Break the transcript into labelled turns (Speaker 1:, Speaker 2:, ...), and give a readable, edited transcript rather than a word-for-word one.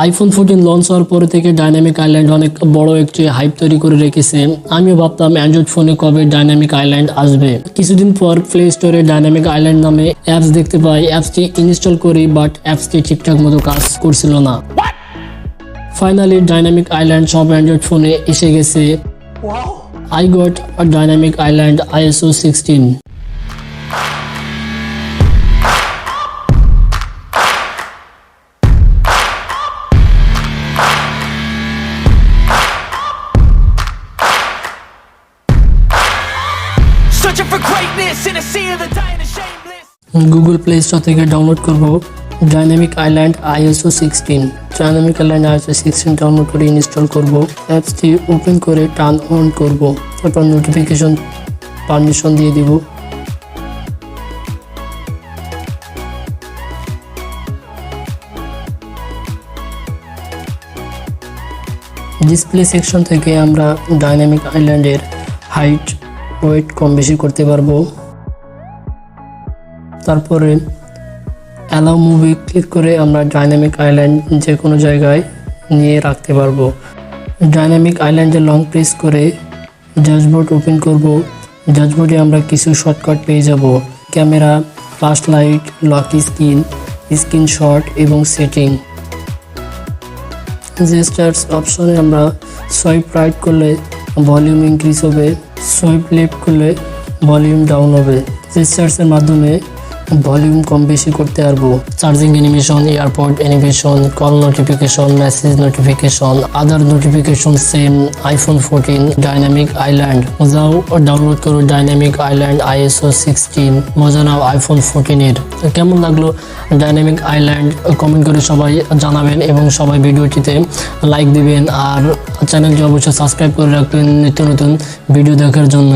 Speaker 1: IPhone 14 launch হওয়ার পর থেকে ডাইনামিক আইল্যান্ড অনেক বড় একটি হাইপ তৈরি করে রেখেছে। আমিও ভাবতাম অ্যান্ড্রয়েড ফোনে কবে ডাইনামিক আইল্যান্ড আসবে। কিছুদিন পর প্লে স্টোরে ডাইনামিক আইল্যান্ড নামে অ্যাপস দেখতে পাই। অ্যাপসটি ইনস্টল করি, বাট অ্যাপসটি ঠিকঠাক মতো কাজ করছিল না। ফাইনালি ডাইনামিক আইল্যান্ড সব অ্যান্ড্রয়েড ফোনে এসে গেছে। I got a Daynamic Island ISO 16.
Speaker 2: Searching for greatness in a sea of the dying and shameless.
Speaker 1: Google Play Store থেকে ডাউনলোড করব Daynamic Island ISO 16. Daynamic Island ISO 16 download করে install করব। অ্যাপসটি open করে turn on করব। তারপর notification permission দিয়ে দিব। ডিসপ্লে সেকশন থেকে আমরা ডাইনামিক আইল্যান্ডের হাইট ওয়েট কম বেশি করতে পারবো। তারপরে অ্যালাউ মুভি ক্লিক করে আমরা ডাইনামিক আইল্যান্ড যে কোনো জায়গায় নিয়ে রাখতে পারবো। ডাইনামিক আইল্যান্ডে লং প্রেস করে ড্যাশবোর্ড ওপেন করব। ড্যাশবোর্ডে আমরা কিছু শর্টকাট পেয়ে যাব। Camera, flash light, lock screen, screenshot এবং সেটিং। জেস্টার্স অপশনে আমরা সোয়াইপ রাইট করলে ভলিউম ইনক্রিজ হবে, সোয়াইপ লেফট করলে ভলিউম ডাউন হবে। জেস্টার্সের মাধ্যমে ভলিউম কম বেশি করতে পারবো। Charging animation, airport animation, call notification, message notification, other notification same iPhone 14 dynamic island. যাও ডাউনলোড করো ডাইনামিক আইল্যান্ড ISO 16। মজা নাও আইফোন 14 এর। কেমন লাগলো ডাইনামিক আইল্যান্ড কমেন্ট করে সবাই জানাবেন এবং সবাই ভিডিওটিতে লাইক দিবেন আর চ্যানেলটি অবশ্যই সাবস্ক্রাইব করে রাখবেন নিত্য নতুন ভিডিও দেখার জন্য।